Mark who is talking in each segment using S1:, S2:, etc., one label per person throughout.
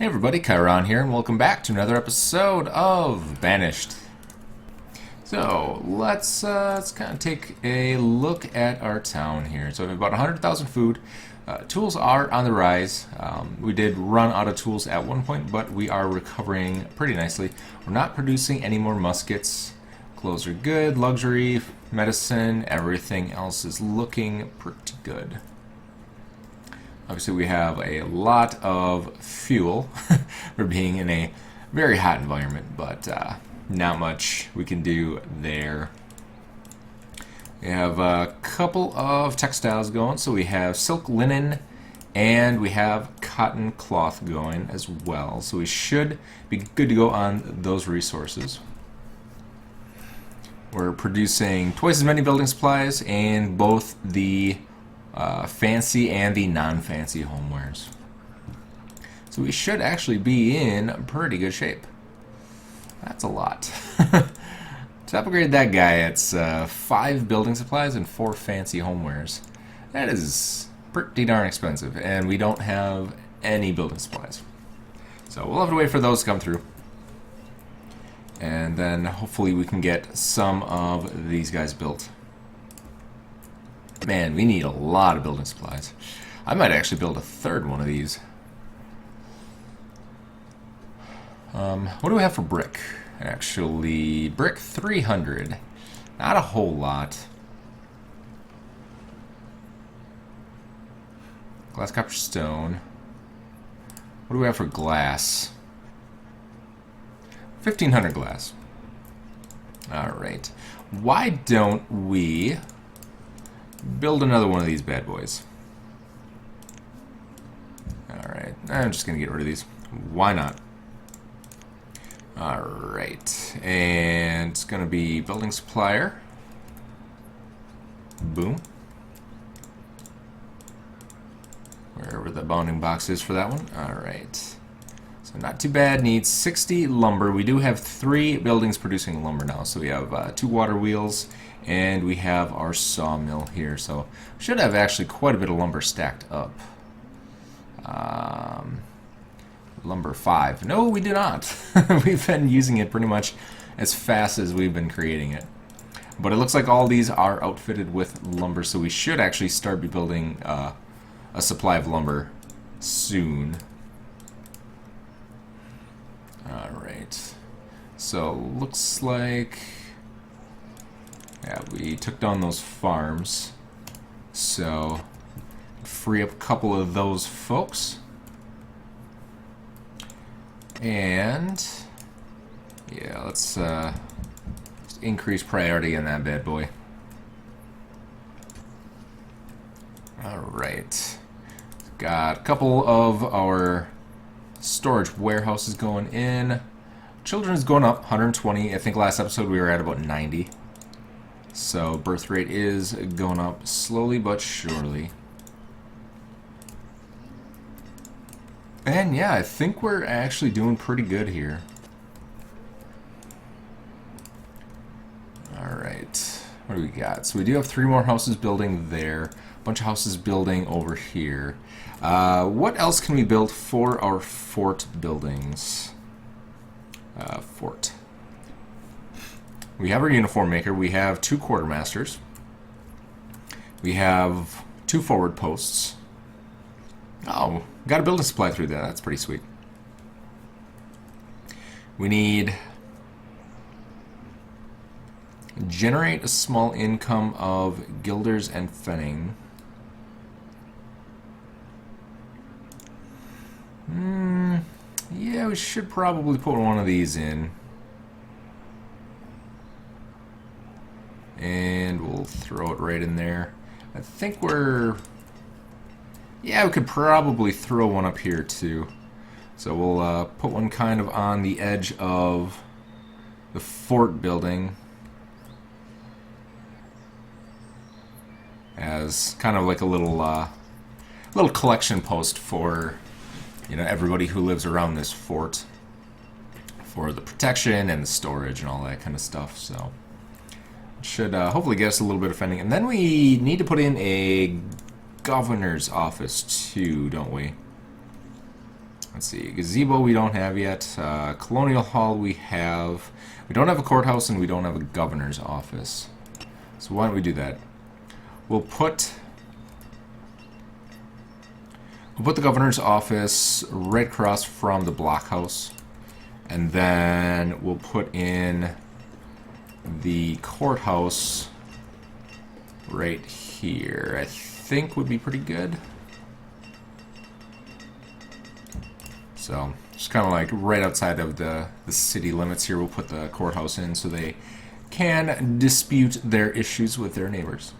S1: Hey everybody, Chiron here, and welcome back to another episode of Banished. So, let's kind of take a look at our town here. So we have about 100,000 food. Tools are on the rise. We did run out of tools at one point, but we are recovering pretty nicely. We're not producing any more muskets. Clothes are good, luxury, medicine, everything else is looking pretty good. Obviously we have a lot of fuel for being in a very hot environment, but not much we can do there. We have a couple of textiles going, so we have silk linen and we have cotton cloth going as well, so we should be good to go on those resources. We're producing twice as many building supplies and both the fancy and the non-fancy homewares. So we should actually be in pretty good shape. That's a lot. To upgrade that guy, it's 5 building supplies and 4 fancy homewares. That is pretty darn expensive, and we don't have any building supplies. So we'll have to wait for those to come through. And then hopefully we can get some of these guys built. Man, we need a lot of building supplies. I might actually build a third one of these. What do we have for brick? Actually, brick 300. Not a whole lot. Glass, copper, stone. What do we have for glass? 1,500 glass. Alright. Why don't we build another one of these bad boys? Alright, I'm just going to get rid of these. Why not? Alright, and it's going to be building supplier. Boom. Wherever the bounding box is for that one. Alright. So not too bad. Needs 60 lumber. We do have 3 buildings producing lumber now. So we have 2 water wheels, and we have our sawmill here. So we should have actually quite a bit of lumber stacked up. Lumber 5. No, we do not. We've been using it pretty much as fast as we've been creating it. But it looks like all these are outfitted with lumber, so we should actually start building a supply of lumber soon. Alright. So, looks like... yeah, we took down those farms. So, free up a couple of those folks. And yeah, let's increase priority on that bad boy. Alright. Got a couple of our storage warehouses going in. Children's going up 120. I think last episode we were at about 90. So birth rate is going up slowly but surely. And yeah, I think we're actually doing pretty good here. Alright, what do we got? So we do have 3 more houses building there. A bunch of houses building over here. What else can we build for our fort buildings? Fort. We have our uniform maker. We have 2 quartermasters. We have 2 forward posts. Oh, got a building supply through that. That's pretty sweet. We need generate a small income of guilders and fenning. Yeah, we should probably put one of these in. And we'll throw it right in there. I think we're... yeah, we could probably throw one up here too. So we'll put one kind of on the edge of the fort building as kind of like a little collection post for, you know, everybody who lives around this fort, for the protection and the storage and all that kind of stuff. So it should hopefully get us a little bit of fending. And then we need to put in a governor's office too, don't we? Let's see, gazebo we don't have yet. Colonial Hall we have. We don't have a courthouse and we don't have a governor's office. So why don't we do that? We'll put the governor's office right across from the blockhouse. And then we'll put in the courthouse right here. I think would be pretty good. So just kind of like right outside of the city limits here, we'll put the courthouse in so they can dispute their issues with their neighbors.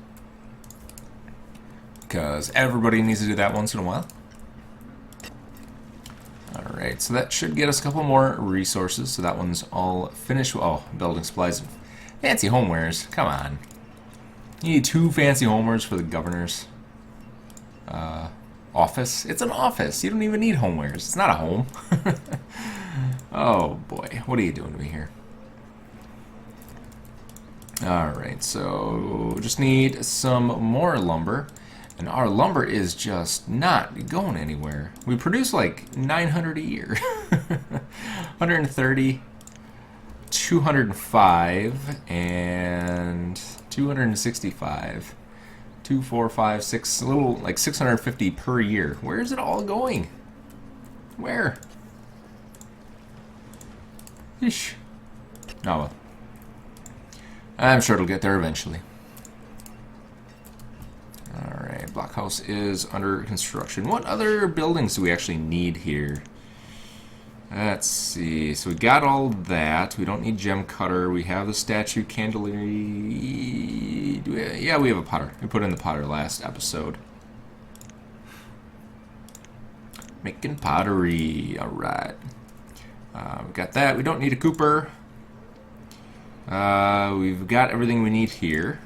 S1: Because everybody needs to do that once in a while. Alright, so that should get us a couple more resources. So that one's all finished. Oh, building supplies. Fancy homewares. Come on. You need 2 fancy homewares for the governor's office. It's an office. You don't even need homewares. It's not a home. Oh boy, what are you doing to me here? Alright, so just need some more lumber. And our lumber is just not going anywhere. We produce like 900 a year. 130, 205, and 265. 2, 4, 5, 6, a little like 650 per year. Where is it all going? Where? Ish. Oh well. I'm sure it'll get there eventually. Alright, blockhouse is under construction. What other buildings do we actually need here? Let's see. So we got all that. We don't need gem cutter. We have the statue candlery. Yeah, we have a potter. We put in the potter last episode. Making pottery. Alright. We got that. We don't need a cooper. We've got everything we need here.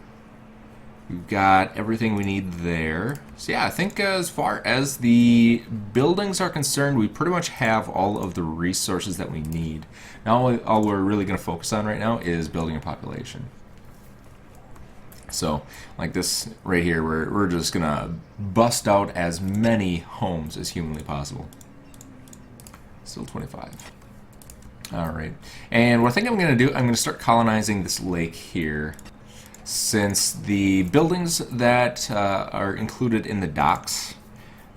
S1: We've got everything we need there. So yeah, I think as far as the buildings are concerned, we pretty much have all of the resources that we need. Now all we're really going to focus on right now is building a population. So like this right here, we're just going to bust out as many homes as humanly possible. Still 25. Alright, and what I think I'm going to do, I'm going to start colonizing this lake here. Since the buildings that are included in the docks,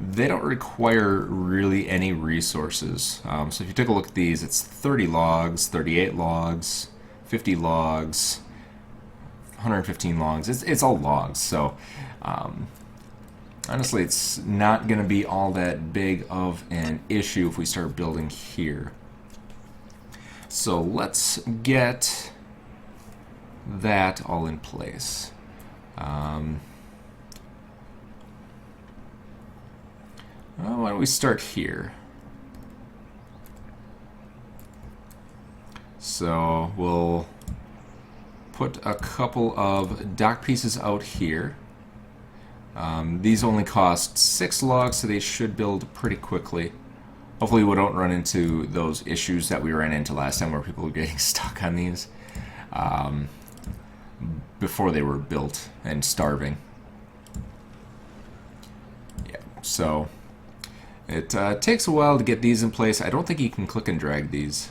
S1: they don't require really any resources. So if you take a look at these, it's 30 logs, 38 logs, 50 logs, 115 logs. It's all logs. So honestly, it's not going to be all that big of an issue if we start building here. So let's get that all in place. Well, why don't we start here? So we'll put a couple of dock pieces out here. These only cost 6 logs, so they should build pretty quickly. Hopefully we don't run into those issues that we ran into last time where people were getting stuck on these before they were built and starving. Yeah, so it takes a while to get these in place. I don't think you can click and drag these.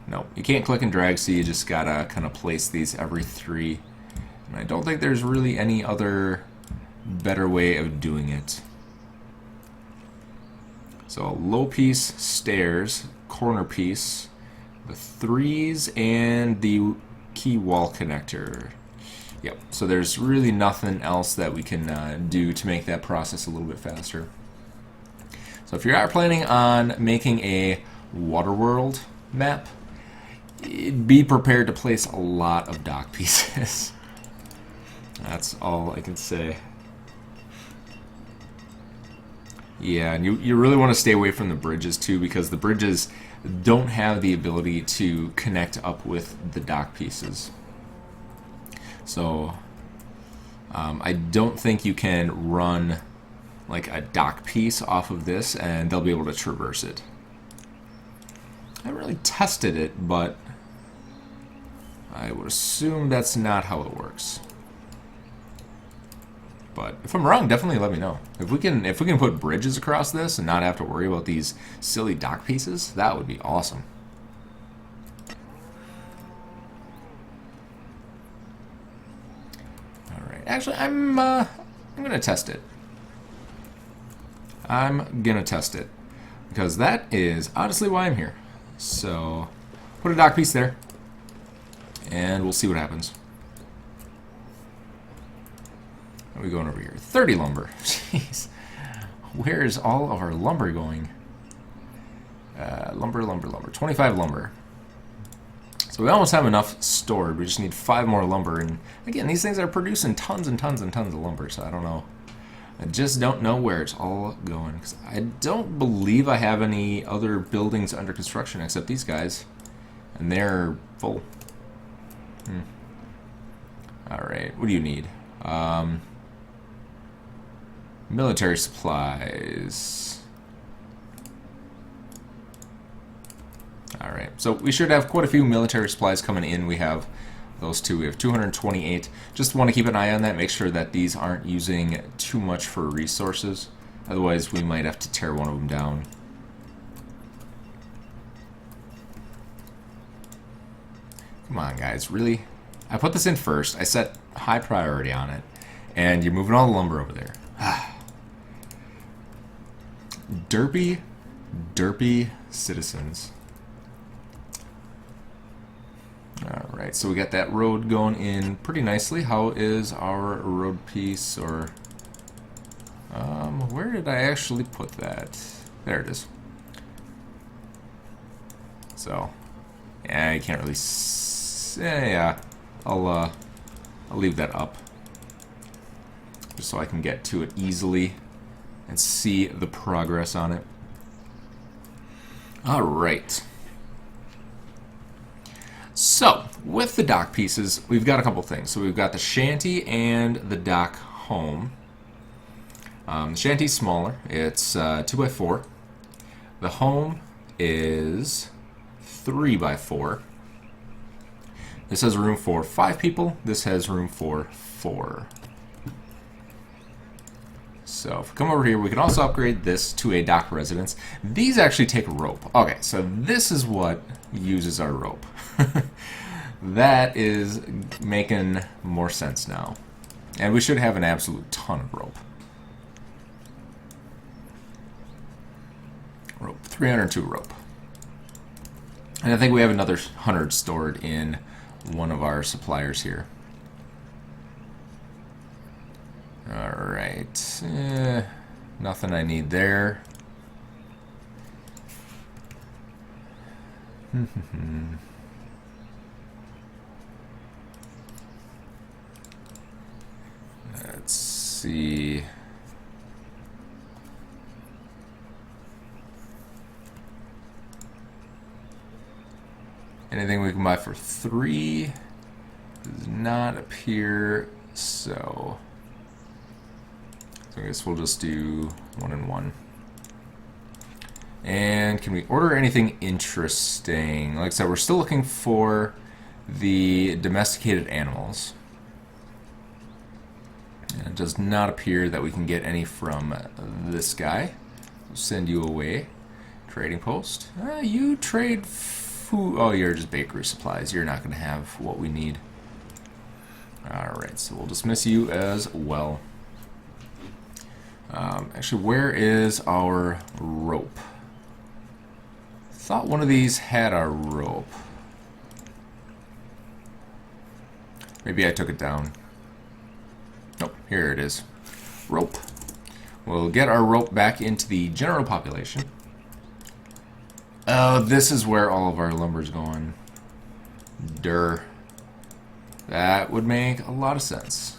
S1: No, you can't click and drag, so you just gotta kind of place these every 3. And I don't think there's really any other better way of doing it. So low piece, stairs, corner piece, the 3s, and the key wall connector. Yep, so there's really nothing else that we can do to make that process a little bit faster. So if you are planning on making a Waterworld map, be prepared to place a lot of dock pieces. That's all I can say. Yeah, and you really want to stay away from the bridges too, because the bridges don't have the ability to connect up with the dock pieces. So I don't think you can run like a dock piece off of this and they'll be able to traverse it. I haven't really tested it, but I would assume that's not how it works. But if I'm wrong, definitely let me know. If we can put bridges across this and not have to worry about these silly dock pieces, that would be awesome. All right. Actually, I'm gonna test it. I'm gonna test it because that is honestly why I'm here. So, put a dock piece there, and we'll see what happens. What are we going over here? 30 lumber. Jeez. Where is all of our lumber going? Lumber. 25 lumber. So we almost have enough stored. We just need 5 more lumber. And again, these things are producing tons and tons and tons of lumber. So I don't know. I just don't know where it's all going. 'Cause I don't believe I have any other buildings under construction except these guys. And they're full. Alright, what do you need? Military supplies. Alright, so we should have quite a few military supplies coming in. We have those two. We have 228. Just want to keep an eye on that, make sure that these aren't using too much for resources. Otherwise, we might have to tear one of them down. Come on, guys, really? I put this in first. I set high priority on it. And you're moving all the lumber over there. Derpy citizens. Alright, so we got that road going in pretty nicely. How is our road piece? Or where did I actually put that? There it is. So, yeah, you can't really yeah, I'll leave that up just so I can get to it easily and see the progress on it. Alright. So, with the dock pieces, we've got a couple things. So we've got the shanty and the dock home. The shanty's smaller. It's 2x4. The home is 3x4. This has room for 5 people. This has room for 4. So if we come over here, we can also upgrade this to a dock residence. These actually take rope. Okay, so this is what uses our rope. That is making more sense now. And we should have an absolute ton of rope. Rope, 302 rope. And I think we have another 100 stored in one of our suppliers here. Alright. Nothing I need there. Let's see. Anything we can buy for 3 does not appear, so I guess we'll just do 1 and 1. And can we order anything interesting? Like I said, we're still looking for the domesticated animals. And it does not appear that we can get any from this guy. We'll send you away. Trading post. You trade food. Oh, you're just bakery supplies. You're not going to have what we need. Alright, so we'll dismiss you as well. Actually, where is our rope? Thought one of these had our rope. Maybe I took it down. Nope, here it is. Rope. We'll get our rope back into the general population. Oh, this is where all of our lumber's going. Durr. That would make a lot of sense.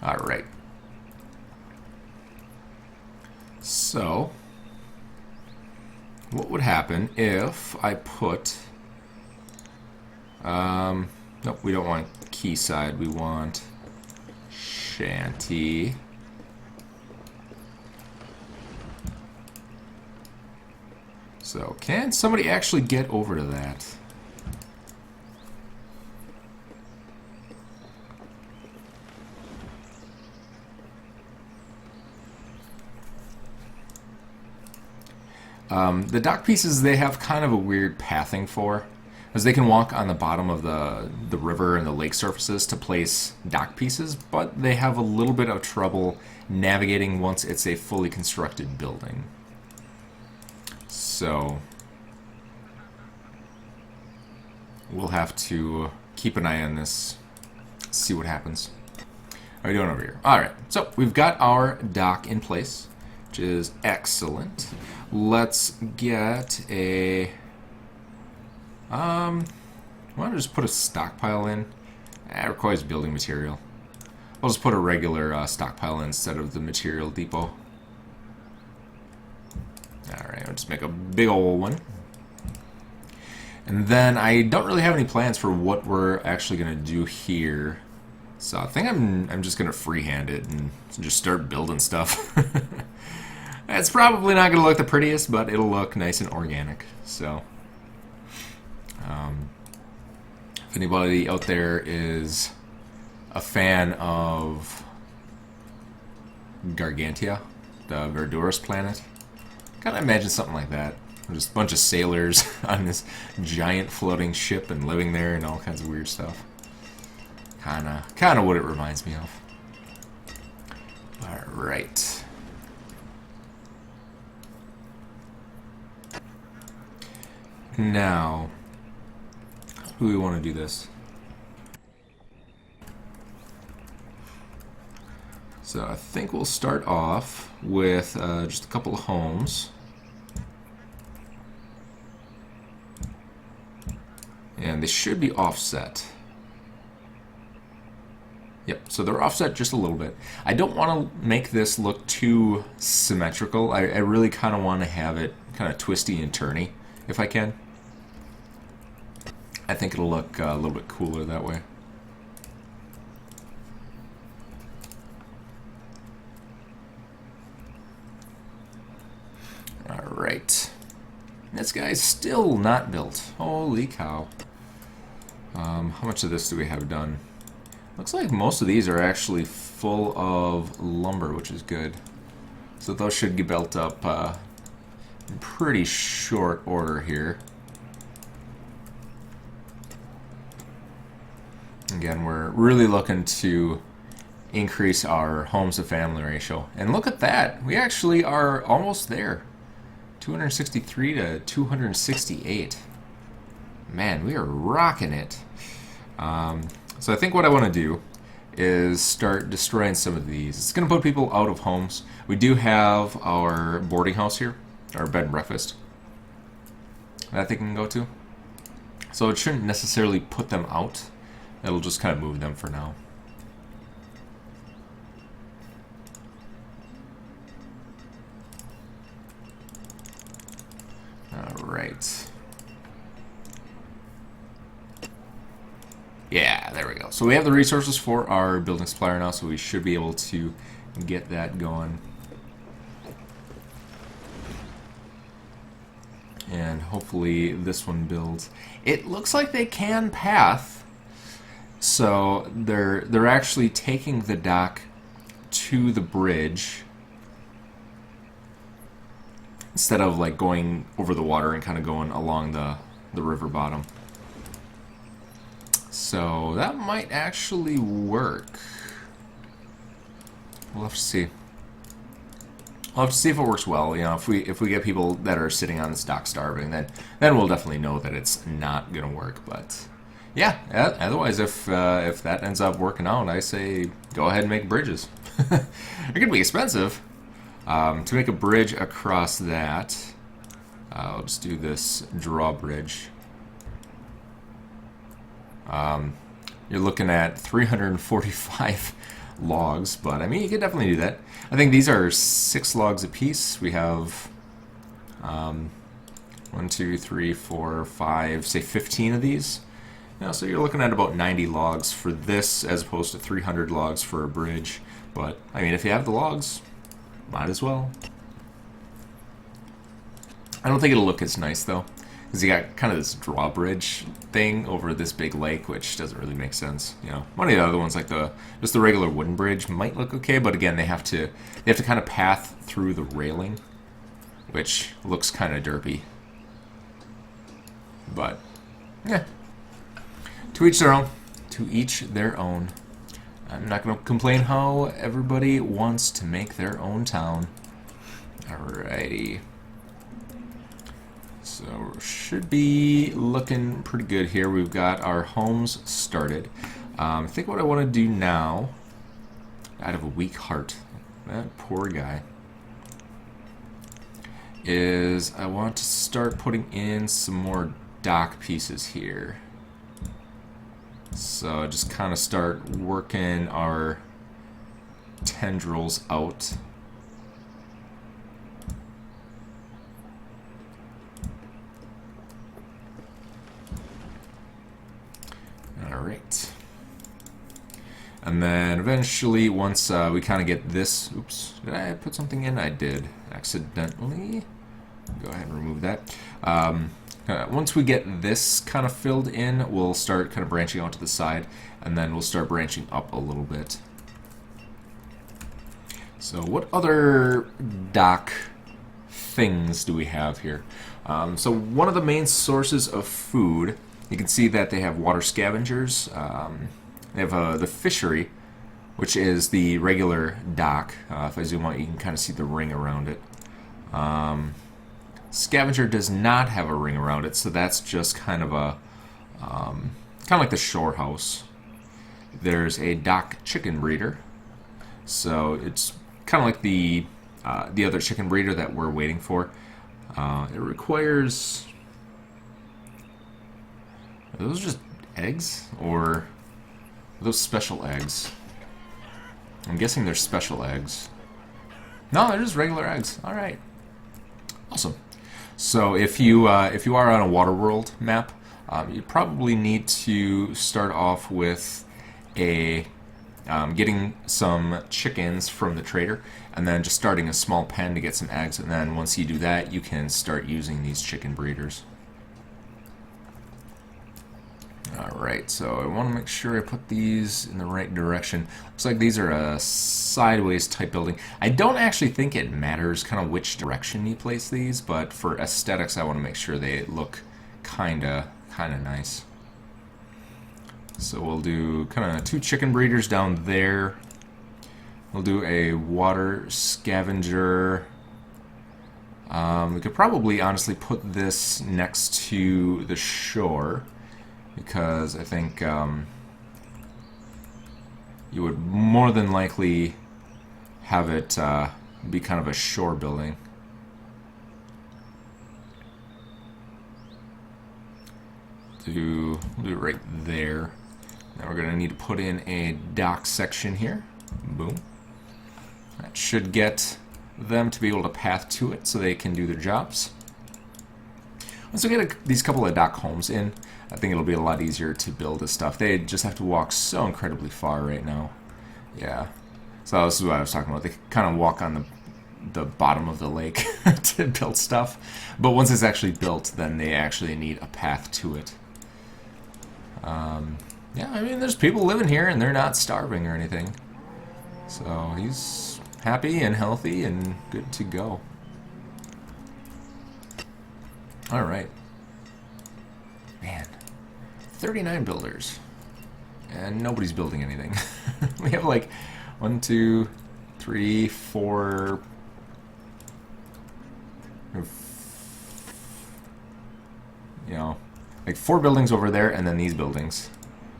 S1: Alright. So, what would happen if I put... nope, we don't want quayside, we want shanty. So, can somebody actually get over to that? The dock pieces, they have kind of a weird pathing for, as they can walk on the bottom of the river and the lake surfaces to place dock pieces, but they have a little bit of trouble navigating once it's a fully constructed building. So we'll have to keep an eye on this, see what happens. How are we doing over here? Alright, so we've got our dock in place, which is excellent. Let's get a... why don't I just put a stockpile in? It requires building material. I'll just put a regular stockpile in instead of the material depot. Alright, I'll just make a big old one. And then I don't really have any plans for what we're actually going to do here. So I think I'm just going to freehand it and just start building stuff. It's probably not going to look the prettiest, but it'll look nice and organic. So, if anybody out there is a fan of Gargantia, the Verduras planet, kind of imagine something like that. Just a bunch of sailors on this giant floating ship and living there and all kinds of weird stuff. Kind of what it reminds me of. All right. Now, how do we want to do this? So I think we'll start off with just a couple of homes. And they should be offset. Yep, so they're offset just a little bit. I don't want to make this look too symmetrical. I really kind of want to have it kind of twisty and turny, if I can. I think it'll look a little bit cooler that way. Alright. This guy's still not built. Holy cow. How much of this do we have done? Looks like most of these are actually full of lumber, which is good. So those should get built up in pretty short order here. Again, we're really looking to increase our homes to family ratio. And look at that. We actually are almost there. 263 to 268. Man, we are rocking it. So I think what I want to do is start destroying some of these. It's going to put people out of homes. We do have our boarding house here, our bed and breakfast, that they can go to. So it shouldn't necessarily put them out. It'll just kind of move them for now. Alright. Yeah, there we go. So we have the resources for our building supplier now, so we should be able to get that going. And hopefully this one builds. It looks like they can path. So they're actually taking the dock to the bridge instead of like going over the water and kind of going along the river bottom. So that might actually work. We'll have to see. We'll have to see if it works well. You know, if we get people that are sitting on this dock starving, then we'll definitely know that it's not gonna work. But yeah, otherwise, if that ends up working out, I say go ahead and make bridges. They're gonna be expensive. To make a bridge across that, I'll just do this drawbridge. You're looking at 345 logs, but I mean, you could definitely do that. I think these are 6 logs a piece. We have 1, 2, 3, 4, 5, say 15 of these. You know, so you're looking at about 90 logs for this, as opposed to 300 logs for a bridge. But I mean, if you have the logs, might as well. I don't think it'll look as nice though, because you got kind of this drawbridge thing over this big lake, which doesn't really make sense. You know, one of the other ones, like just the regular wooden bridge, might look okay, but again, they have to kind of path through the railing, which looks kind of derpy. But, yeah. To each their own. To each their own. I'm not going to complain how everybody wants to make their own town. Alrighty. So, should be looking pretty good here. We've got our homes started. I think what I want to do now, out of a weak heart, that poor guy, is I want to start putting in some more dock pieces here. So just kind of start working our tendrils out. Alright. And then eventually, once we kind of get this... Oops, did I put something in? I did. Accidentally. Go ahead and remove that. Once we get this kind of filled in, we'll start kind of branching out to the side, and then we'll start branching up a little bit. So what other dock things do we have here? So one of the main sources of food, you can see that they have water scavengers. They have the fishery, which is the regular dock. If I zoom out, you can kind of see the ring around it. Scavenger does not have a ring around it, so that's just kind of a kind of like the shore house. There's a dock chicken breeder, so it's kind of like the other chicken breeder that we're waiting for. It requires... Are those just eggs, or are those special eggs? I'm guessing they're special eggs. No, they're just regular eggs. All right, awesome. So if you are on a Waterworld map, you probably need to start off with getting some chickens from the trader, and then just starting a small pen to get some eggs. And then once you do that, you can start using these chicken breeders. Alright, so I want to make sure I put these in the right direction. Looks like these are a sideways type building. I don't actually think it matters kind of which direction you place these, but for aesthetics I want to make sure they look kinda nice. So we'll do kind of 2 chicken breeders down there. We'll do a water scavenger. We could probably honestly put this next to the shore, because I think you would more than likely have it be kind of a shore building. We'll do it right there. Now we're going to need to put in a dock section here. Boom. That should get them to be able to path to it so they can do their jobs. Once we get these couple of dock homes in, I think it'll be a lot easier to build this stuff. They just have to walk so incredibly far right now. Yeah. So this is what I was talking about. They kind of walk on the bottom of the lake to build stuff. But once it's actually built, then they actually need a path to it. Yeah, I mean, there's people living here and they're not starving or anything. So he's happy and healthy and good to go. Alright. Man. 39 builders. And nobody's building anything. We have like 1, 2, 3, 4... You know, like 4 buildings over there and then these buildings.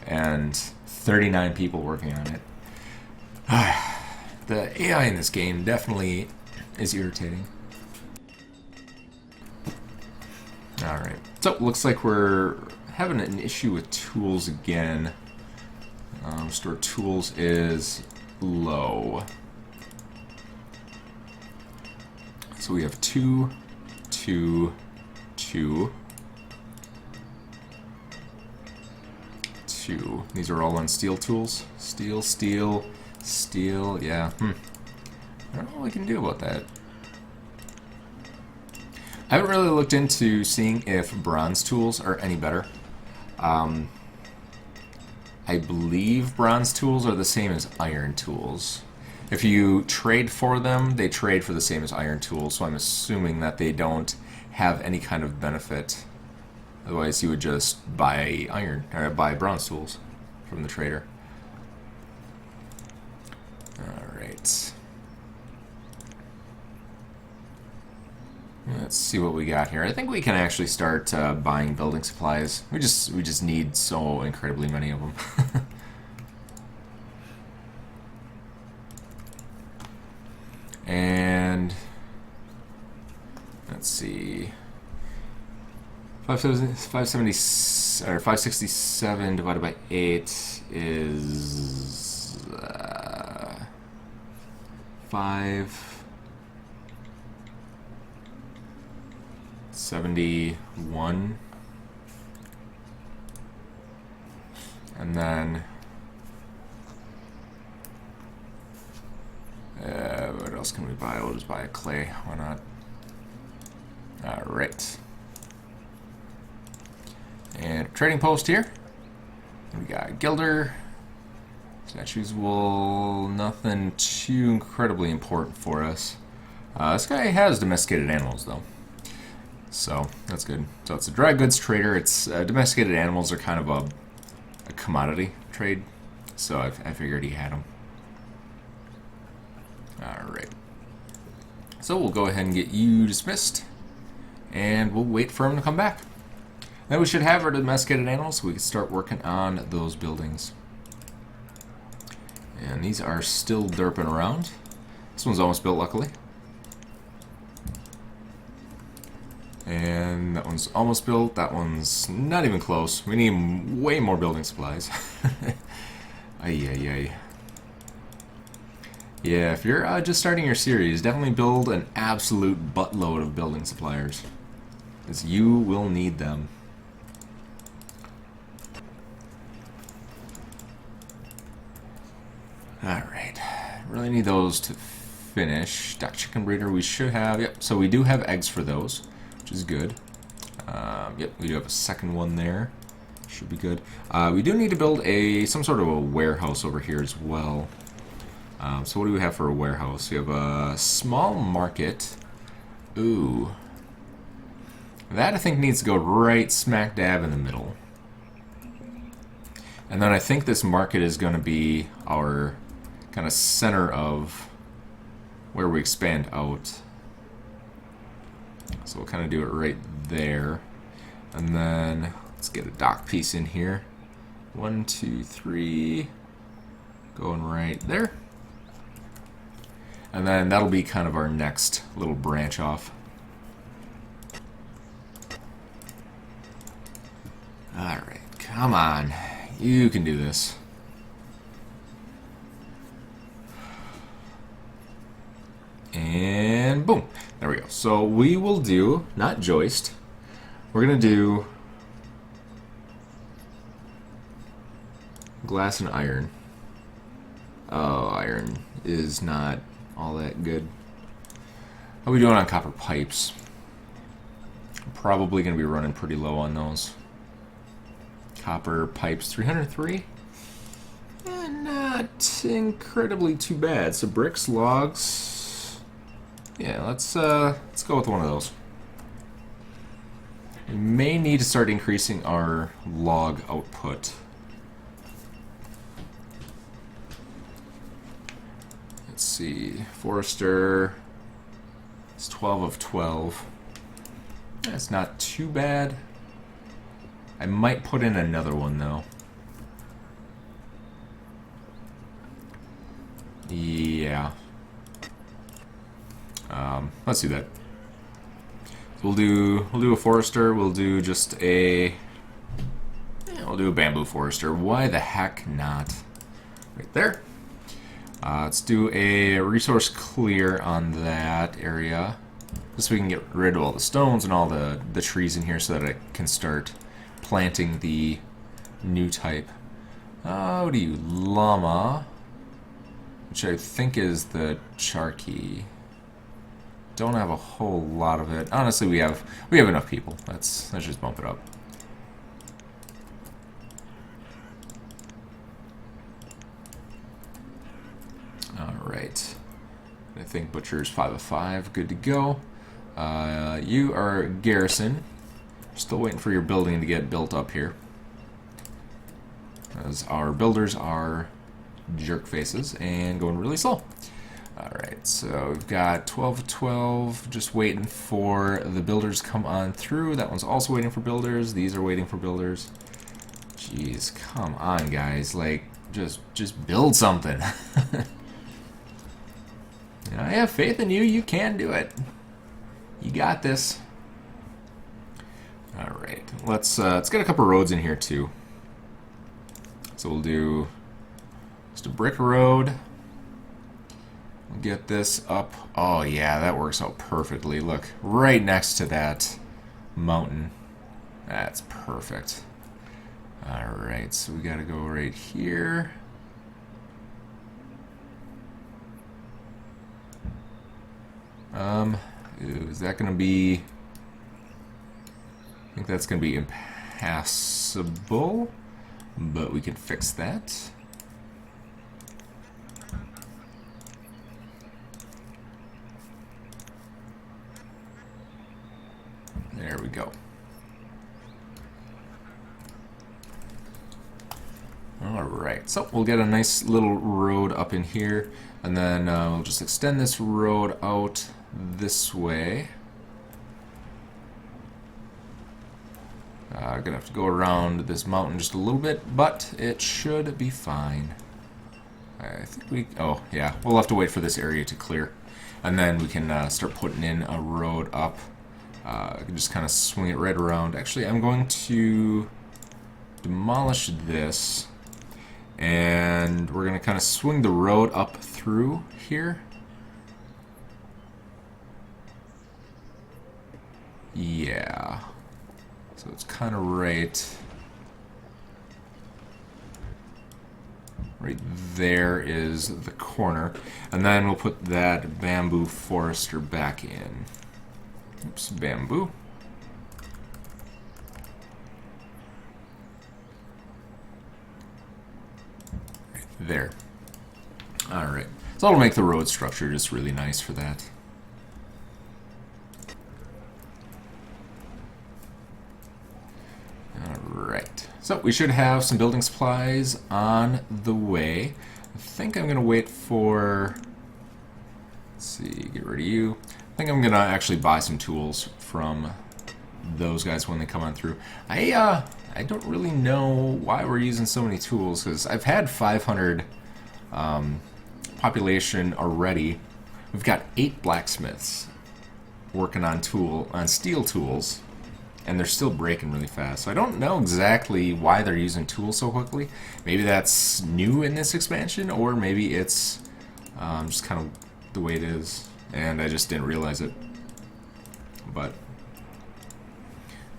S1: And 39 people working on it. The AI in this game definitely is irritating. Alright, so looks like we're having an issue with tools again. Store tools is low. So we have 2, 2, 2, 2. These are all on steel tools. Steel, steel, steel, yeah. I don't know what we can do about that. I haven't really looked into seeing if bronze tools are any better. I believe bronze tools are the same as iron tools. If you trade for them, they trade for the same as iron tools, so I'm assuming that they don't have any kind of benefit. Otherwise, you would just buy iron or buy bronze tools from the trader. All right. Let's see what we got here. I think we can actually start buying building supplies. We just need so incredibly many of them. And let's see. 570 or 567 divided by 8 is 571, and then what else can we buy? We'll just buy a clay. Why not? All right. And trading post here. We got Gilder. Statues will nothing too incredibly important for us. This guy has domesticated animals though, so that's good. So it's a dry goods trader. It's domesticated animals are kind of a commodity trade, so I figured he had them. All right. So we'll go ahead and get you dismissed, and we'll wait for him to come back. Then we should have our domesticated animals, so we can start working on those buildings. And these are still derping around. This one's almost built, luckily. And that one's almost built. That one's not even close. We need way more building supplies. Ay, ay, ay. Yeah, if you're just starting your series, definitely build an absolute buttload of building suppliers, because you will need them. Alright, really need those to finish. Duck chicken breeder we should have. Yep, so we do have eggs for those, which is good. Yep, we do have a second one there. Should be good. We do need to build some sort of a warehouse over here as well. So what do we have for a warehouse? We have a small market. Ooh. That I think needs to go right smack dab in the middle. And then I think this market is going to be our kind of center of where we expand out. So we'll kind of do it right there. And then let's get a dock piece in here. 1, 2, 3. Going right there. And then that'll be kind of our next little branch off. Alright, come on. You can do this. And boom. There we go. So we will do, not joist, we're going to do glass and iron. Oh, iron is not all that good. How are we doing on copper pipes? Probably going to be running pretty low on those. Copper pipes, 303. Not incredibly too bad. So bricks, logs. Yeah, let's go with one of those. We may need to start increasing our log output. Let's see. Forester is 12 of 12. That's not too bad. I might put in another one though. Yeah. Let's do that. We'll do a forester. We'll do just a. We'll do a bamboo forester. Why the heck not? Right there. Let's do a resource clear on that area, just so we can get rid of all the stones and all the trees in here, so that I can start planting the new type. What do you, llama, which I think is the charkey. Don't have a whole lot of it. Honestly, we have enough people. Let's just bump it up. All right. Alright. I think Butcher's 5 of 5. Good to go. You are Garrison. Still waiting for your building to get built up here, as our builders are jerk faces and going really slow. Alright, so we've got 12 of 12, just waiting for the builders to come on through. That one's also waiting for builders. These are waiting for builders. Jeez, come on, guys. Like, just build something. I have faith in you. You can do it. You got this. Alright, let's get a couple roads in here, too. So we'll do just a brick road. We'll get this up. Oh, yeah, that works out perfectly. Look, right next to that mountain. That's perfect. Alright, so we gotta go right here. Is that gonna be... I think that's gonna be impassable, but we can fix that. There we go. Alright, so we'll get a nice little road up in here, and then we'll just extend this road out this way. Gonna have to go around this mountain just a little bit, but it should be fine. I think we... oh, yeah, we'll have to wait for this area to clear, and then we can start putting in a road up. I can just kind of swing it right around. Actually, I'm going to demolish this, and we're going to kind of swing the road up through here. Yeah. So it's kind of right there is the corner, and then we'll put that bamboo forester back in. Oops, bamboo. Right there. Alright. So it'll make the road structure just really nice for that. Alright. So we should have some building supplies on the way. I think I'm going to wait for... let's see, get rid of you. I think I'm going to actually buy some tools from those guys when they come on through. I don't really know why we're using so many tools, because I've had 500 population already. We've got 8 blacksmiths working on steel tools, and they're still breaking really fast. So I don't know exactly why they're using tools so quickly. Maybe that's new in this expansion, or maybe it's just kind of the way it is, and I just didn't realize it. But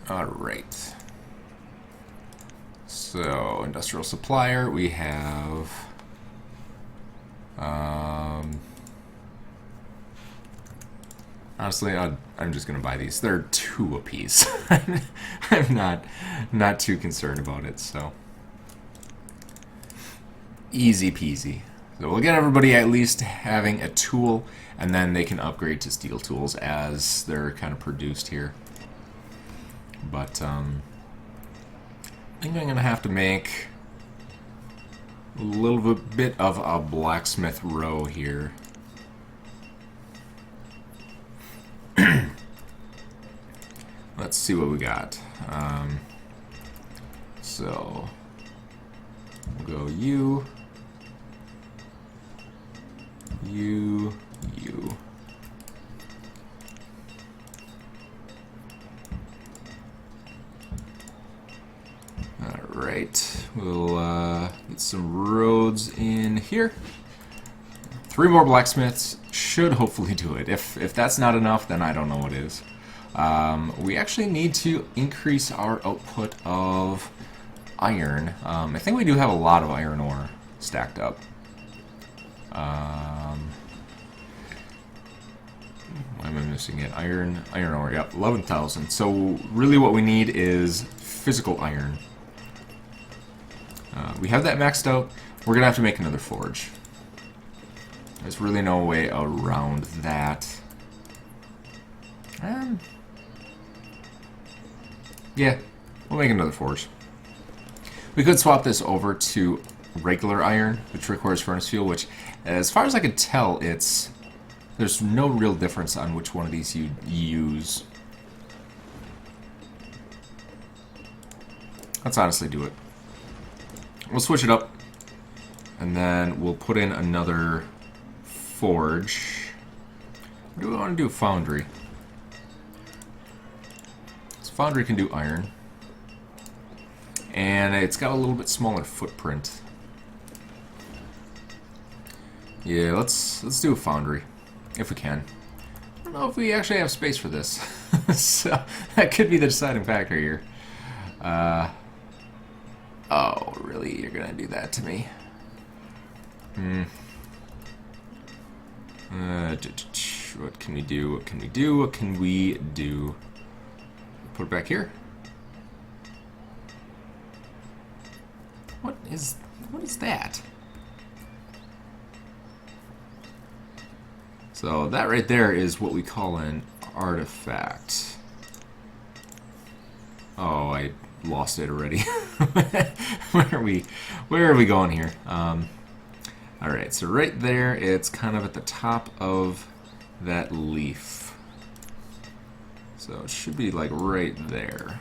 S1: alright. So, industrial supplier, we have honestly, I'm just gonna buy these. They're 2 apiece. I'm not too concerned about it, so easy peasy. So we'll get everybody at least having a tool, and then they can upgrade to steel tools as they're kind of produced here. But I think I'm gonna have to make a little bit of a blacksmith row here. Let's see what we got. So we'll go you. Alright, we'll get some roads in here. 3 more blacksmiths should hopefully do it. If that's not enough, then I don't know what is. We actually need to increase our output of iron. I think we do have a lot of iron ore stacked up. Why am I missing it? Iron ore, yep, 11,000. So really what we need is physical iron. We have that maxed out. We're gonna have to make another forge. There's really no way around that. Yeah, we'll make another forge. We could swap this over to regular iron, which requires furnace fuel, which, as far as I can tell, there's no real difference on which one of these you use. Let's honestly do it. We'll switch it up, and then we'll put in another forge. Or do we want to do foundry? So foundry can do iron. And it's got a little bit smaller footprint. Yeah, let's do a foundry, if we can. I don't know if we actually have space for this. So that could be the deciding factor here. Oh, really? You're gonna do that to me? What can we do? What can we do? What can we do? Put it back here. What is that? So that right there is what we call an artifact. Oh, I lost it already. Where are we going here? Alright, so right there, it's kind of at the top of that leaf. So it should be like right there.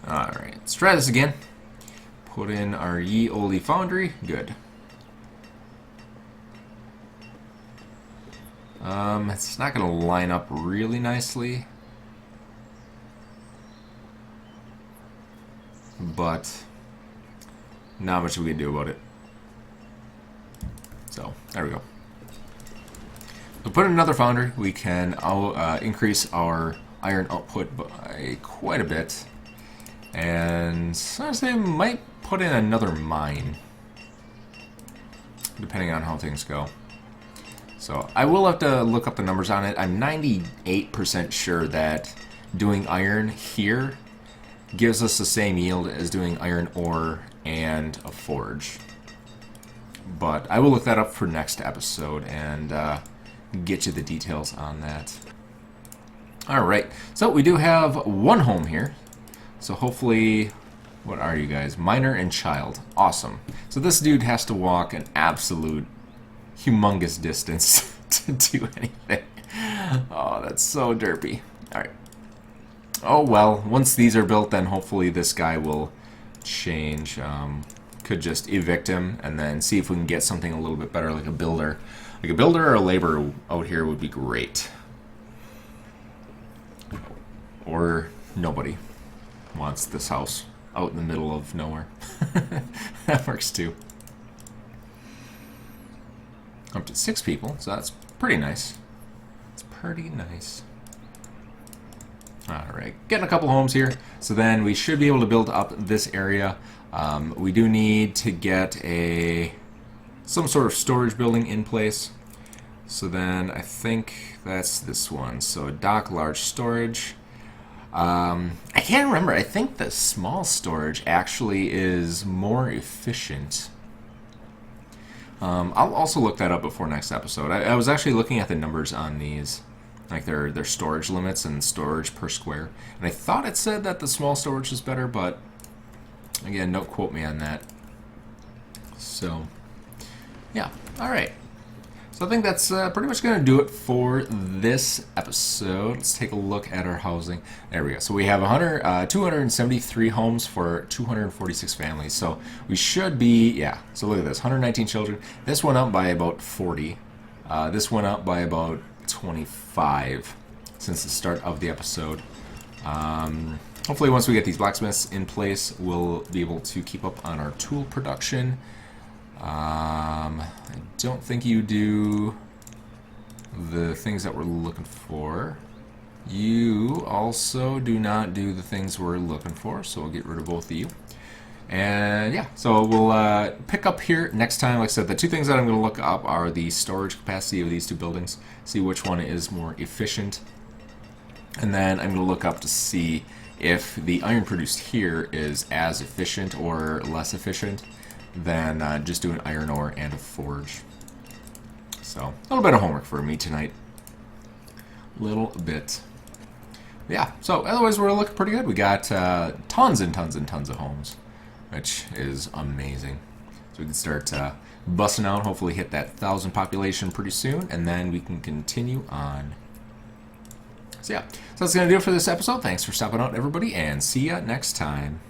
S1: Alright, let's try this again. Put in our ye olde foundry. Good. It's not going to line up really nicely. But not much we can do about it. So, there we go. So put in another foundry. We can increase our iron output by quite a bit. And honestly, I might put in another mine, depending on how things go. So I will have to look up the numbers on it. I'm 98% sure that doing iron here gives us the same yield as doing iron ore and a forge. But I will look that up for next episode and get you the details on that. Alright, so we do have one home here. So hopefully, what are you guys? Miner and child. Awesome. So this dude has to walk an absolute humongous distance to do anything. Oh, that's so derpy. Alright. Oh well, once these are built, then hopefully this guy will change. Could just evict him and then see if we can get something a little bit better, like a builder. Like a builder or a laborer out here would be great. Or nobody wants this house out in the middle of nowhere. That works too. Up to 6 people, so that's pretty nice. It's pretty nice. Alright, getting a couple homes here. So then we should be able to build up this area. We do need to get some sort of storage building in place. So then I think that's this one. So dock, large storage. I can't remember. I think the small storage actually is more efficient. I'll also look that up before next episode. I was actually looking at the numbers on these, like their storage limits and storage per square, and I thought it said that the small storage is better, but again, don't quote me on that. So, yeah, all right. So I think that's pretty much going to do it for this episode. Let's take a look at our housing. There we go. So we have 273 homes for 246 families. So we should be, yeah. So look at this, 119 children. This went up by about 40. This went up by about 25 since the start of the episode. Hopefully once we get these blacksmiths in place, we'll be able to keep up on our tool production. I don't think you do the things that we're looking for. You also do not do the things we're looking for, so we'll get rid of both of you. And yeah, so we'll pick up here next time. Like I said, the two things that I'm going to look up are the storage capacity of these two buildings, see which one is more efficient. And then I'm going to look up to see if the iron produced here is as efficient or less efficient. than just doing iron ore and a forge. So, a little bit of homework for me tonight. Little bit. Yeah, so otherwise we're looking pretty good. We got tons and tons and tons of homes, which is amazing. So we can start busting out, hopefully hit that 1,000 population pretty soon, and then we can continue on. So yeah, so that's going to do it for this episode. Thanks for stopping out, everybody, and see ya next time.